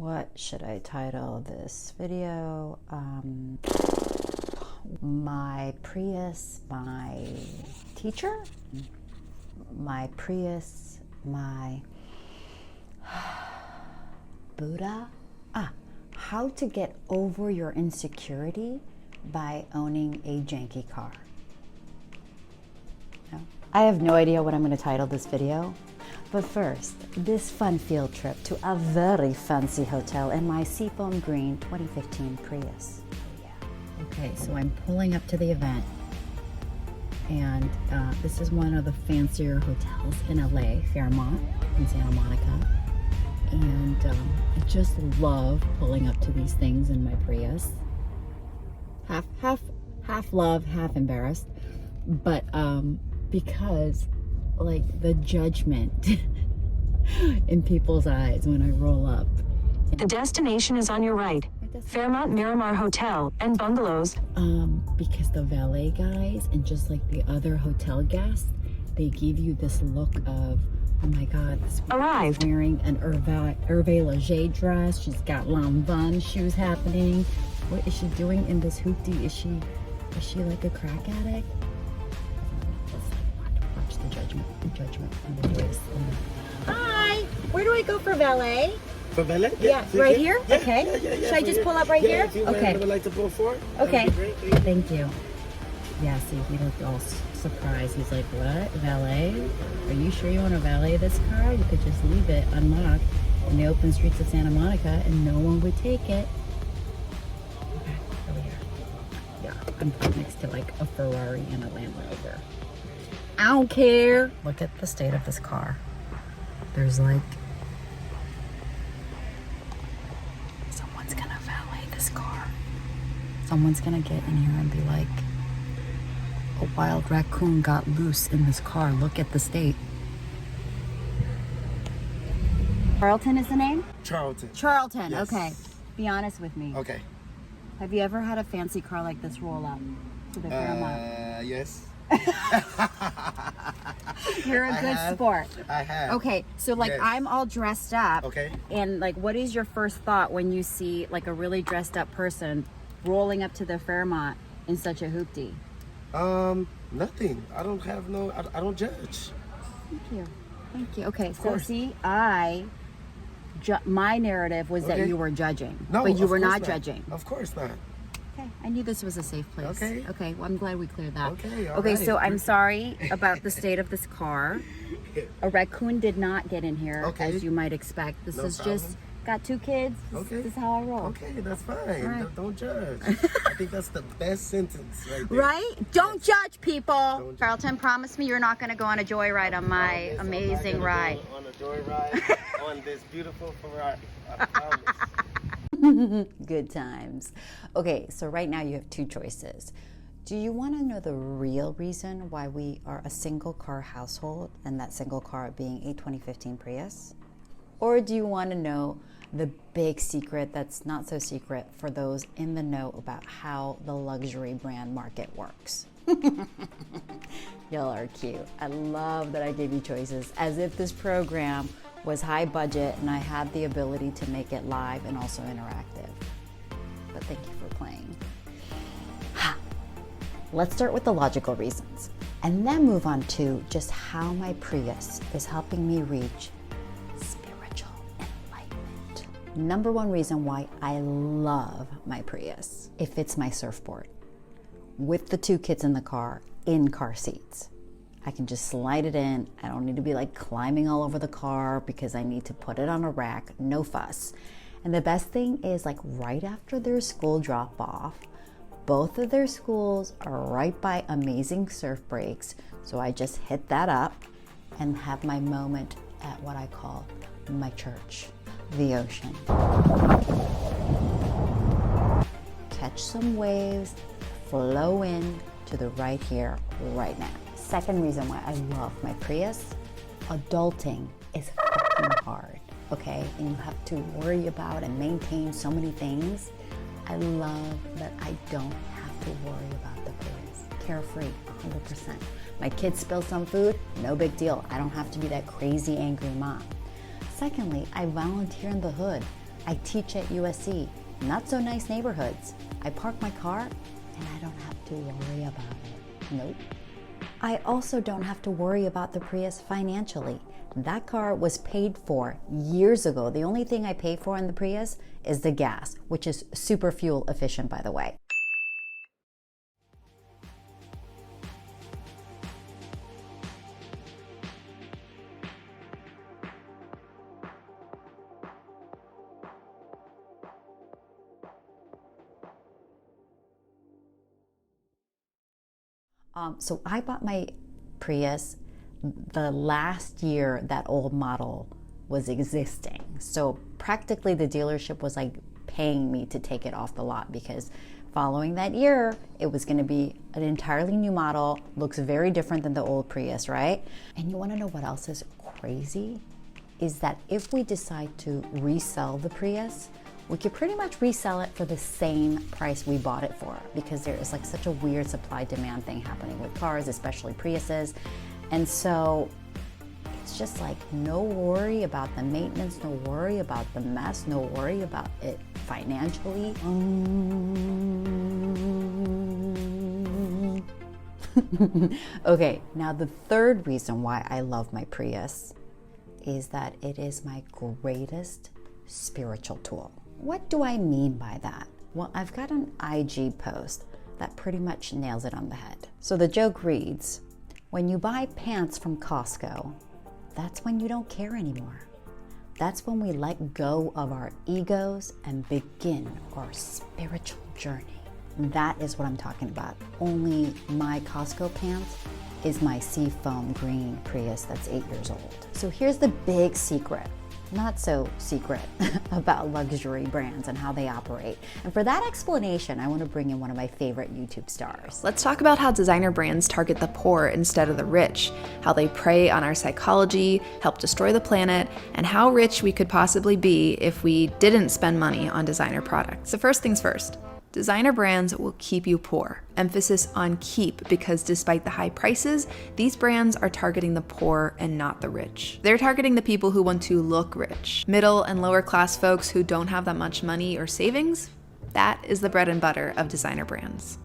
What should I title this video? My Prius, my teacher? My Prius, my Buddha? How to get over your insecurity by owning a janky car. No? I have no idea what I'm going to title this video. But first, this fun field trip to a very fancy hotel in my seafoam green 2015 Prius. Yeah. Okay, so I'm pulling up to the event, and this is one of the fancier hotels in LA, Fairmont in Santa Monica. And I just love pulling up to these things in my Prius. Half love, half embarrassed, but because like the judgment in people's eyes when I roll up. The destination is on your right. Fairmont Miramar Hotel and Bungalows. Because the valet guys and just like the other hotel guests, they give you this look of, oh my God, this woman is wearing an Hervé Leger dress. She's got Lanvin shoes happening. What is she doing in this hoopty? Is she like a crack addict? The judgment and the voice. Hi, where do I go for valet? For valet? Yeah, right here? Yeah, okay. Yeah, Should I just pull up right here? If you okay. would like to pull forward. Okay. Thank you. Yeah, see, he looked all surprised. He's like, what? Valet? Are you sure you want to valet this car? You could just leave it unlocked in the open streets of Santa Monica and no one would take it. Okay, over here. Yeah, I'm parked next to like a Ferrari and a Land Rover. I don't care. Look at the state of this car. There's like, someone's gonna valet this car. Someone's gonna get in here and be like, a wild raccoon got loose in this car. Look at the state. Charlton is the name? Charlton. Charlton, Yes. Okay. Be honest with me. Okay. Have you ever had a fancy car like this roll up to the Fairmont? Yes. You're a good sport. I have. Okay, so like Yes. I'm all dressed up. Okay. And like, what is your first thought when you see like a really dressed up person rolling up to the Fairmont in such a hoopty? Nothing. I don't have no, I don't judge. Thank you. Thank you. Okay, so course. see, my narrative was that Okay. you were judging, No, but you of were course not judging. Of course not. Okay, I knew this was a safe place. Okay. Okay, well, I'm glad we cleared that. Okay, all Okay, right. so I'm sorry about the state of this car. A raccoon did not get in here, Okay. as you might expect. This No is problem. just, got 2 kids. Okay. This is how I roll. Okay, that's fine. right. Don't judge. I think that's the best sentence right there. Right? Don't judge people. Don't judge. Charlton, promise me you're not going to go on a joyride on my Promise I'm not amazing gonna ride. go on a joyride on this beautiful Ferrari. I promise. Good times. Okay, so right now you have 2 choices. Do you want to know the real reason why we are a single car household, and that single car being a 2015 Prius? Or do you want to know the big secret that's not so secret for those in the know about how the luxury brand market works? Y'all are cute. I love that I gave you choices, as if this program was high budget and I had the ability to make it live and also interactive. But thank you for playing. Let's start with the logical reasons and then move on to just how my Prius is helping me reach spiritual enlightenment. Number 1 reason why I love my Prius. It fits my surfboard. With the 2 kids in the car, in car seats. I can just slide it in. I don't need to be like climbing all over the car because I need to put it on a rack. No fuss. And the best thing is, like, right after their school drop off, both of their schools are right by amazing surf breaks. So I just hit that up and have my moment at what I call my church, the ocean. Catch some waves, flow in to the right here, right now. Second reason why I love my Prius, adulting is fucking hard, okay? And you have to worry about and maintain so many things. I love that I don't have to worry about the Prius. Carefree, 100%. My kids spill some food, no big deal. I don't have to be that crazy angry mom. Secondly, I volunteer in the hood. I teach at USC, not so nice neighborhoods. I park my car and I don't have to worry about it. Nope. I also don't have to worry about the Prius financially. That car was paid for years ago. The only thing I pay for in the Prius is the gas, which is super fuel efficient, by the way. So I bought my Prius the last year that old model was existing. So practically the dealership was like paying me to take it off the lot, because following that year, it was going to be an entirely new model, looks very different than the old Prius, right? And you want to know what else is crazy? Is that if we decide to resell the Prius, we could pretty much resell it for the same price we bought it for, because there is like such a weird supply-demand thing happening with cars, especially Priuses. And so it's just like no worry about the maintenance, no worry about the mess, no worry about it financially. Okay, now the third reason why I love my Prius is that it is my greatest spiritual tool. What do I mean by that? Well, I've got an IG post that pretty much nails it on the head. So the joke reads, when you buy pants from Costco, that's when you don't care anymore. That's when we let go of our egos and begin our spiritual journey. That is what I'm talking about. Only my Costco pants is my seafoam green Prius that's 8 years old. So here's the big secret. Not so secret about luxury brands and how they operate. And for that explanation, I want to bring in one of my favorite YouTube stars. Let's talk about how designer brands target the poor instead of the rich, how they prey on our psychology, help destroy the planet, and how rich we could possibly be if we didn't spend money on designer products. So first things first. Designer brands will keep you poor. Emphasis on keep, because despite the high prices, these brands are targeting the poor and not the rich. They're targeting the people who want to look rich. Middle and lower class folks who don't have that much money or savings, that is the bread and butter of designer brands.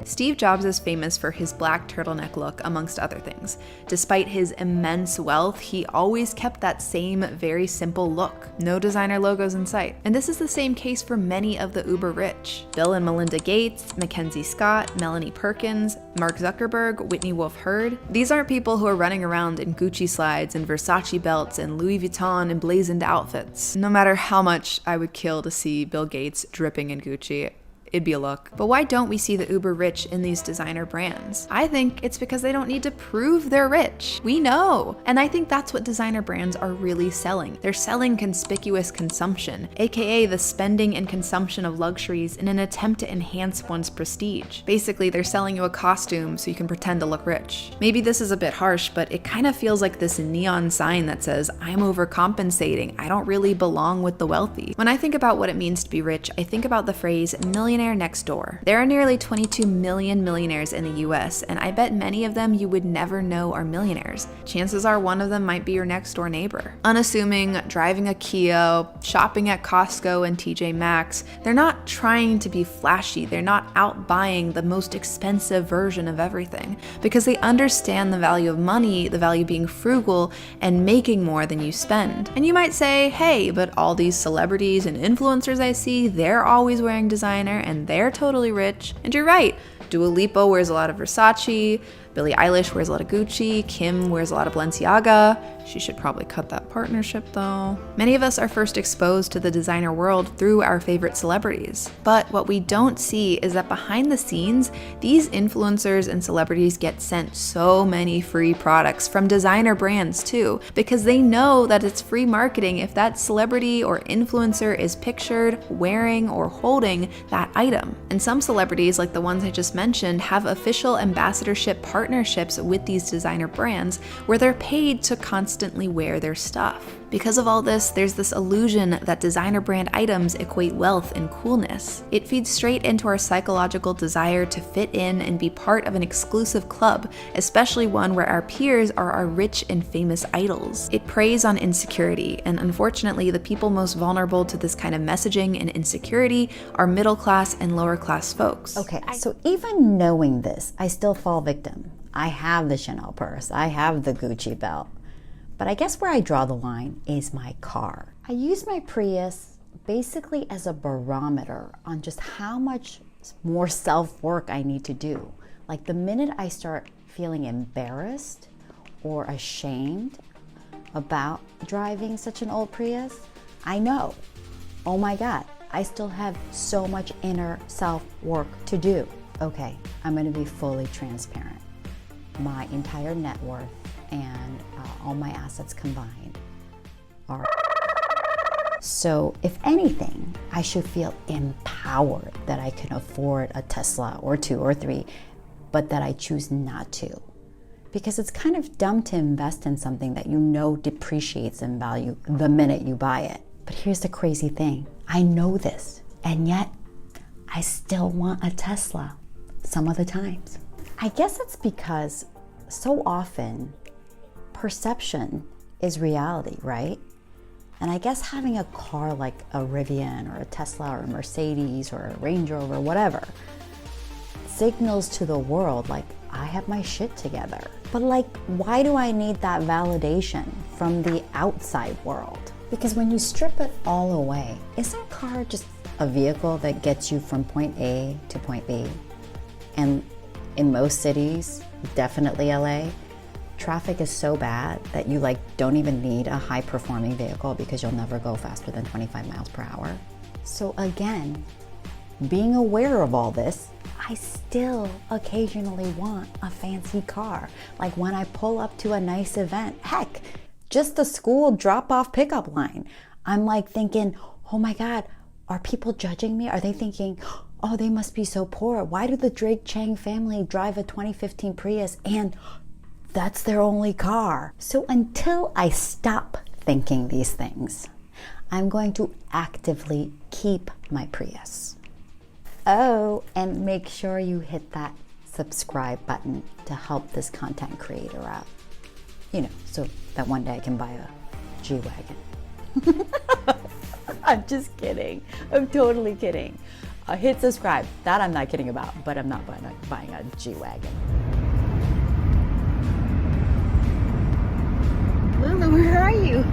Steve Jobs is famous for his black turtleneck look, amongst other things. Despite his immense wealth, he always kept that same very simple look. No designer logos in sight. And this is the same case for many of the uber rich. Bill and Melinda Gates, Mackenzie Scott, Melanie Perkins, Mark Zuckerberg, Whitney Wolfe Herd. These aren't people who are running around in Gucci slides and Versace belts and Louis Vuitton emblazoned outfits. No matter how much I would kill to see Bill Gates dripping in Gucci, it'd be a look. But why don't we see the uber rich in these designer brands? I think it's because they don't need to prove they're rich. We know. And I think that's what designer brands are really selling. They're selling conspicuous consumption, aka the spending and consumption of luxuries in an attempt to enhance one's prestige. Basically, they're selling you a costume so you can pretend to look rich. Maybe this is a bit harsh, but it kind of feels like this neon sign that says, I'm overcompensating. I don't really belong with the wealthy. When I think about what it means to be rich, I think about the phrase millionaire next door. There are nearly 22 million millionaires in the US, and I bet many of them you would never know are millionaires. Chances are one of them might be your next door neighbor. Unassuming, driving a Kia, shopping at Costco and TJ Maxx, they're not trying to be flashy. They're not out buying the most expensive version of everything, because they understand the value of money, the value of being frugal, and making more than you spend. And you might say, hey, but all these celebrities and influencers I see, they're always wearing designer and they're totally rich. And you're right. Dua Lipa wears a lot of Versace, Billie Eilish wears a lot of Gucci, Kim wears a lot of Balenciaga. She should probably cut that partnership though. Many of us are first exposed to the designer world through our favorite celebrities. But what we don't see is that behind the scenes, these influencers and celebrities get sent so many free products from designer brands too, because they know that it's free marketing if that celebrity or influencer is pictured wearing or holding that item. And some celebrities, like the ones I just mentioned, have official ambassadorship partnerships with these designer brands where they're paid to constantly wear their stuff. Because of all this, there's this illusion that designer brand items equate wealth and coolness. It feeds straight into our psychological desire to fit in and be part of an exclusive club, especially one where our peers are our rich and famous idols. It preys on insecurity, and unfortunately, the people most vulnerable to this kind of messaging and insecurity are middle class and lower class folks. Okay, so even knowing this, I still fall victim. I have the Chanel purse, I have the Gucci belt. But I guess where I draw the line is my car. I use my Prius basically as a barometer on just how much more self-work I need to do. Like the minute I start feeling embarrassed or ashamed about driving such an old Prius, I know, oh my God, I still have so much inner self-work to do. Okay, I'm gonna be fully transparent. My entire net worth and all my assets combined are. So if anything, I should feel empowered that I can afford a Tesla or 2 or 3, but that I choose not to. Because it's kind of dumb to invest in something that you know depreciates in value the minute you buy it. But here's the crazy thing. I know this, and yet I still want a Tesla some of the times. I guess it's because so often perception is reality, right? And I guess having a car like a Rivian or a Tesla or a Mercedes or a Range Rover, whatever, signals to the world like, I have my shit together. But like, why do I need that validation from the outside world? Because when you strip it all away, isn't a car just a vehicle that gets you from point A to point B? And in most cities, definitely LA, traffic is so bad that you like don't even need a high performing vehicle because you'll never go faster than 25 miles per hour. So again, being aware of all this, I still occasionally want a fancy car. Like when I pull up to a nice event, heck, just the school drop-off pickup line. I'm like thinking, oh my God, are people judging me? Are they thinking, oh, they must be so poor. Why do the Drake Chang family drive a 2015 Prius and that's their only car? So until I stop thinking these things, I'm going to actively keep my Prius. Oh, and make sure you hit that subscribe button to help this content creator out. You know, so that one day I can buy a G-Wagon. I'm just kidding. I'm totally kidding. Hit subscribe. That I'm not kidding about, but I'm not buying a G-Wagon. Lulu, where are you?